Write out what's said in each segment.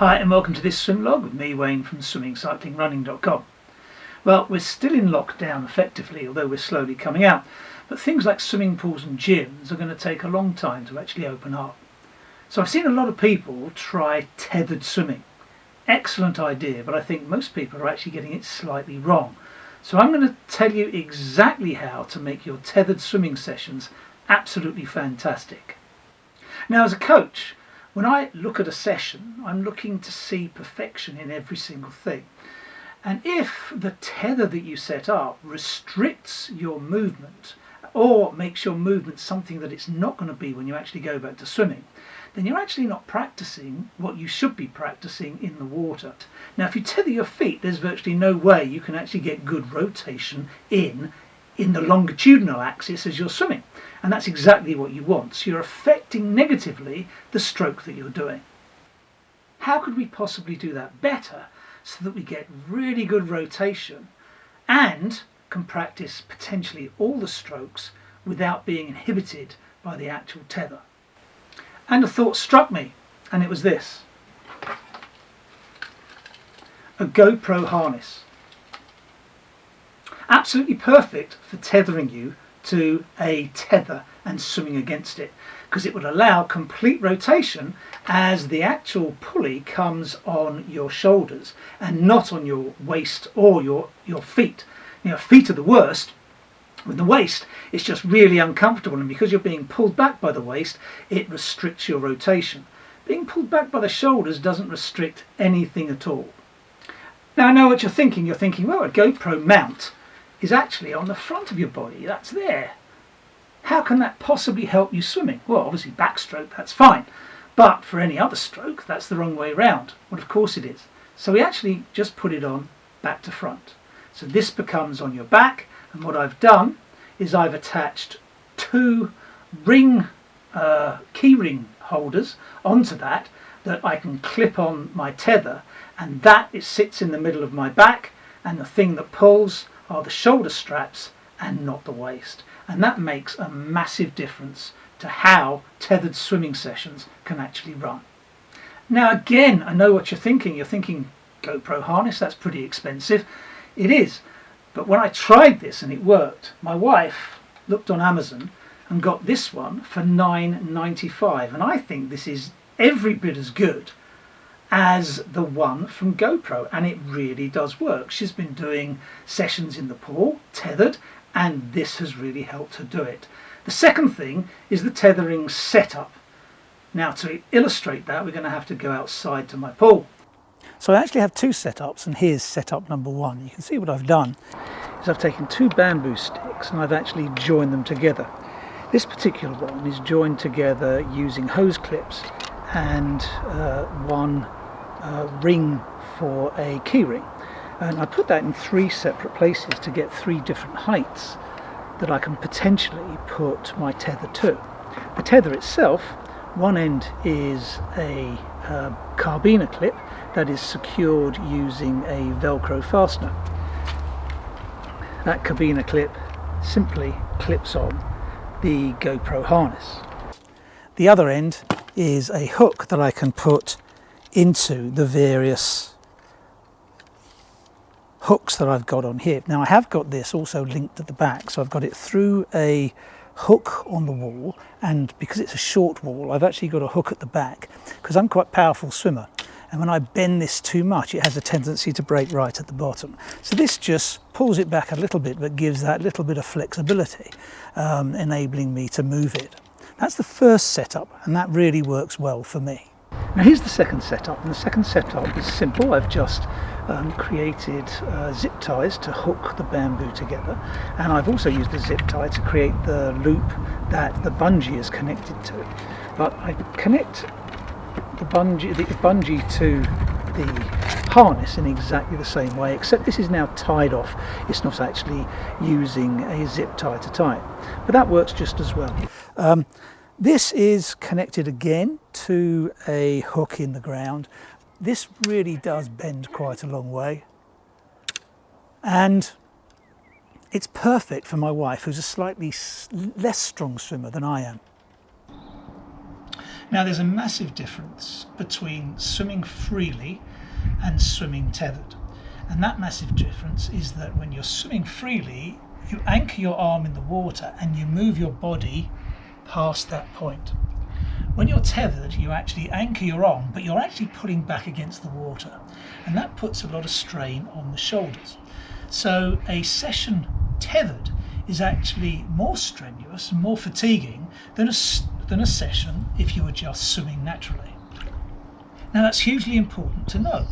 Hi and welcome to this swim log with me, Wayne, from swimmingcyclingrunning.com. Well, we're still in lockdown effectively, although we're slowly coming out. But things like swimming pools and gyms are going to take a long time to actually open up. So I've seen a lot of people try tethered swimming. Excellent idea, but I think most people are actually getting it slightly wrong. So I'm going to tell you exactly how to make your tethered swimming sessions absolutely fantastic. Now, as a coach, when I look at a session, I'm looking to see perfection in every single thing. And if the tether that you set up restricts your movement or makes your movement something that it's not going to be when you actually go back to swimming, then you're actually not practicing what you should be practicing in the water. Now, if you tether your feet, there's virtually no way you can actually get good rotation in the longitudinal axis as you're swimming. And that's exactly what you want. So you're affecting negatively the stroke that you're doing. How could we possibly do that better so that we get really good rotation and can practice potentially all the strokes without being inhibited by the actual tether? And a thought struck me, and it was this: a GoPro harness. Absolutely perfect for tethering you to a tether and swimming against it, because it would allow complete rotation as the actual pulley comes on your shoulders and not on your waist or your feet. You know, feet are the worst. With the waist, it's just really uncomfortable, and because you're being pulled back by the waist, it restricts your rotation. Being pulled back by the shoulders doesn't restrict anything at all. Now, I know what you're thinking. You're thinking, well, a GoPro mount is actually on the front of your body. That's there. How can that possibly help you swimming? Well, obviously backstroke, that's fine. But for any other stroke, that's the wrong way round. Well, of course it is. So we actually just put it on back to front. So this becomes on your back, and what I've done is I've attached two key ring holders onto that I can clip on my tether, and that it sits in the middle of my back, and the thing that pulls are the shoulder straps and not the waist. And that makes a massive difference to how tethered swimming sessions can actually run. Now again, I know what you're thinking. You're thinking, GoPro harness, that's pretty expensive. It is. But when I tried this and it worked, my wife looked on Amazon and got this one for $9.95. And I think this is every bit as good as the one from GoPro, and it really does work. She's been doing sessions in the pool, tethered, and this has really helped her do it. The second thing is the tethering setup. Now, to illustrate that, we're going to have to go outside to my pool. So I actually have two setups, and here's setup number one. You can see what I've done is I've taken two bamboo sticks and I've actually joined them together. This particular one is joined together using hose clips and one ring for a key ring, and I put that in three separate places to get three different heights that I can potentially put my tether to. The tether itself, one end is a carabiner clip that is secured using a Velcro fastener. That carabiner clip simply clips on the GoPro harness. The other end is a hook that I can put into the various hooks that I've got on here. Now, I have got this also linked at the back, so I've got it through a hook on the wall, and because it's a short wall, I've actually got a hook at the back because I'm quite a powerful swimmer, and when I bend this too much, it has a tendency to break right at the bottom. So this just pulls it back a little bit, but gives that little bit of flexibility, enabling me to move it. That's the first setup, and that really works well for me. Now here's the second setup, and the second setup is simple. I've just created zip ties to hook the bamboo together, and I've also used a zip tie to create the loop that the bungee is connected to. But I connect the bungee to the harness in exactly the same way, except this is now tied off. It's not actually using a zip tie to tie it, but that works just as well. This is connected again to a hook in the ground. This really does bend quite a long way, and it's perfect for my wife, who's a slightly less strong swimmer than I am. Now there's a massive difference between swimming freely and swimming tethered. And that massive difference is that when you're swimming freely, you anchor your arm in the water and you move your body past that point. When you're tethered, you actually anchor your arm, but you're actually pulling back against the water. And that puts a lot of strain on the shoulders. So a session tethered is actually more strenuous and more fatiguing than a session if you were just swimming naturally. Now that's hugely important to know,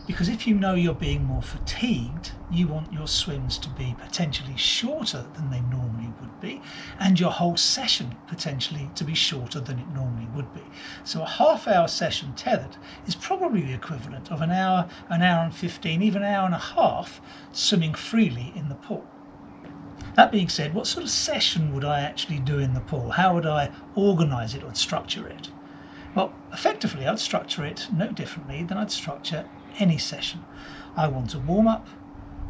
because if you know you're being more fatigued, you want your swims to be potentially shorter than they normally would be, and your whole session potentially to be shorter than it normally would be. So a half-hour session tethered is probably the equivalent of an hour and 15, even an hour and a half swimming freely in the pool. That being said, what sort of session would I actually do in the pool? How would I organise it or structure it? Well, effectively I'd structure it no differently than I'd structure any session. I want a warm-up,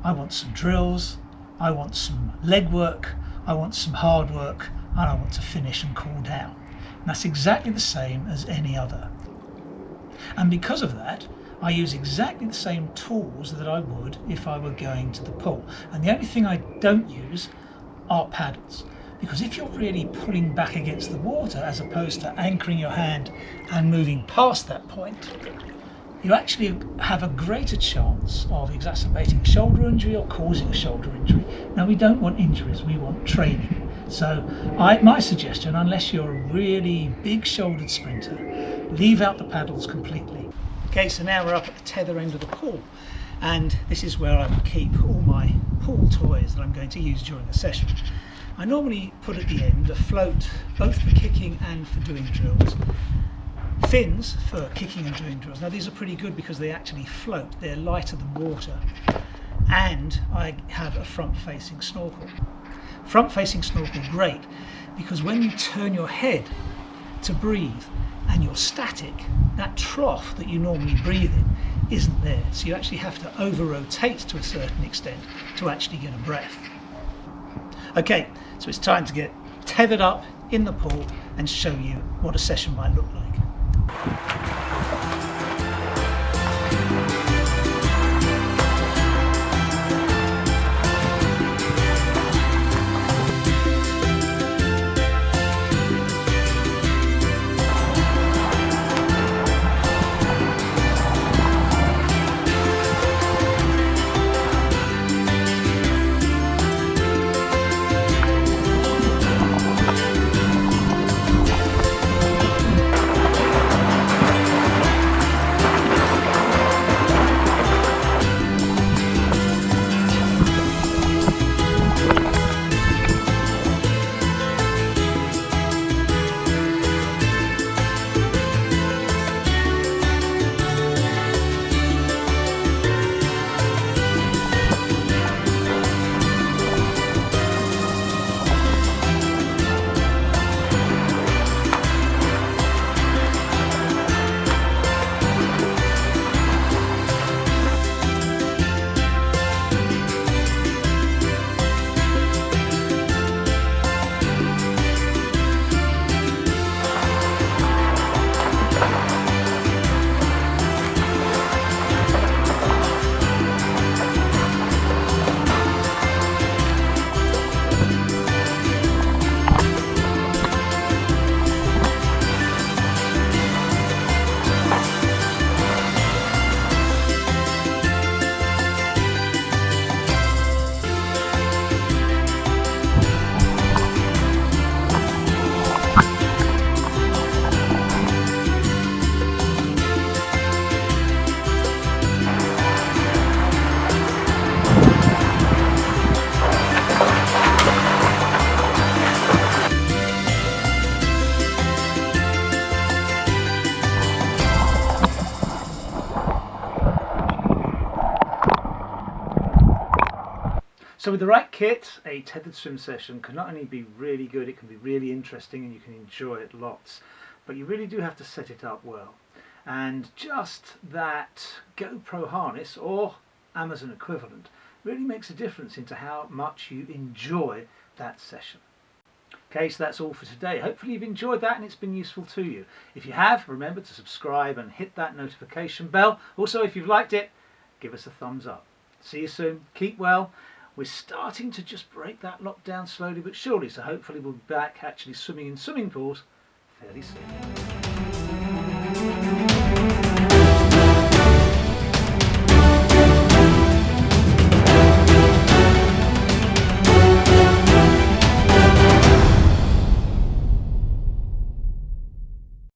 I want some drills, I want some leg work, I want some hard work, and I want to finish and cool down. And that's exactly the same as any other. And because of that, I use exactly the same tools that I would if I were going to the pool. And the only thing I don't use are paddles. Because if you're really pulling back against the water as opposed to anchoring your hand and moving past that point, you actually have a greater chance of exacerbating shoulder injury or causing a shoulder injury. Now we don't want injuries, we want training. So my suggestion, unless you're a really big shouldered sprinter, leave out the paddles completely. Okay, so now we're up at the tether end of the pool, and this is where I would keep all my pool toys that I'm going to use during the session. I normally put at the end a float, both for kicking and for doing drills. Fins for kicking and doing drills. Now these are pretty good because they actually float, they're lighter than water. And I have a front-facing snorkel. Front-facing snorkel, great, because when you turn your head to breathe and you're static, that trough that you normally breathe in isn't there. So you actually have to over-rotate to a certain extent to actually get a breath. Okay, so it's time to get tethered up in the pool and show you what a session might look like. So with the right kit, a tethered swim session can not only be really good, it can be really interesting and you can enjoy it lots, but you really do have to set it up well. And just that GoPro harness or Amazon equivalent really makes a difference into how much you enjoy that session. Okay, so that's all for today. Hopefully you've enjoyed that and it's been useful to you. If you have, remember to subscribe and hit that notification bell. Also, if you've liked it, give us a thumbs up. See you soon. Keep well. We're starting to just break that lockdown slowly but surely, so hopefully we'll be back actually swimming in swimming pools fairly soon.